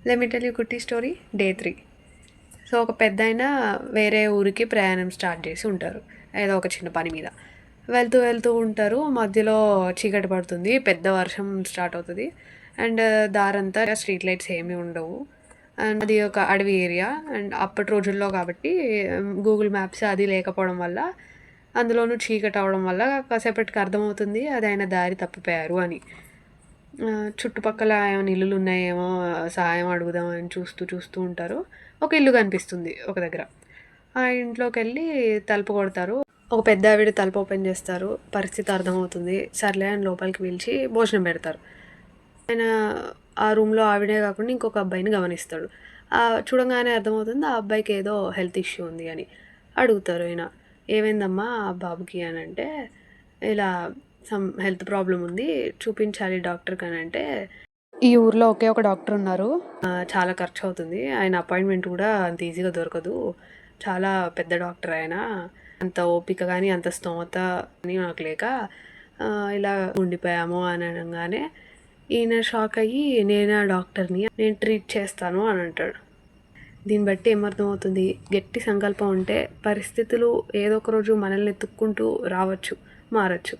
Let me tell you కుట్టి story. Day 3. So ఒక పెద్దాయన వేరే ఊరికి ప్రయాణం స్టార్ట్ చేసి ఉంటారు, ఏదో ఒక చిన్న పని మీద. వెళ్తూ వెళ్తూ ఉంటారు. మధ్యలో చీకటి పడుతుంది, పెద్ద వర్షం స్టార్ట్ అవుతుంది. అండ్ దారంతా స్ట్రీట్ లైట్స్ ఏమీ ఉండవు. అండ్ అది ఒక అడవి ఏరియా. అండ్ అప్పటి రోజుల్లో కాబట్టి గూగుల్ మ్యాప్స్ అది లేకపోవడం వల్ల, అందులోనూ చీకటి అవడం వల్ల కాసేపటికి అర్థమవుతుంది అది ఆయన దారి తప్పిపోయారు అని. చుట్టుపక్కల ఏమైనా ఇల్లులు ఉన్నాయేమో సహాయం అడుగుదామని చూస్తూ చూస్తూ ఉంటారు. ఒక ఇల్లు కనిపిస్తుంది ఒక దగ్గర. ఆ ఇంట్లోకి వెళ్ళి తలుపు కొడతారు. ఒక పెద్ద ఆవిడ తలుపు ఓపెన్ చేస్తారు. పరిస్థితి అర్థమవుతుంది. సర్లే అని లోపలికి పిలిచి భోజనం పెడతారు. ఆయన ఆ రూమ్లో ఆవిడే కాకుండా ఇంకొక అబ్బాయిని గమనిస్తాడు. చూడంగానే అర్థమవుతుంది ఆ అబ్బాయికి ఏదో హెల్త్ ఇష్యూ ఉంది అని. అడుగుతారు ఆయన, ఏమైందమ్మా ఆ బాబుకి అని అంటే, ఇలా సమ్ హెల్త్ ప్రాబ్లం ఉంది, చూపించాలి డాక్టర్కి అని అంటే, ఈ ఊర్లో ఒకే ఒక డాక్టర్ ఉన్నారు, చాలా ఖర్చు అవుతుంది, ఆయన అపాయింట్మెంట్ కూడా అంత ఈజీగా దొరకదు, చాలా పెద్ద డాక్టర్ ఆయన, అంత ఓపిక కానీ అంత స్తోమత అని నాకు లేక ఇలా ఉండిపోయాము అని అనగానే ఈయన షాక్ అయ్యి, నేనే డాక్టర్ని, నేను ట్రీట్ చేస్తాను అని అంటాడు. దీన్ని బట్టి ఏమర్థమవుతుంది, గట్టి సంకల్పం ఉంటే పరిస్థితులు ఏదో ఒక రోజు మనల్ని ఎత్తుక్కుంటూ రావచ్చు, మారచ్చు.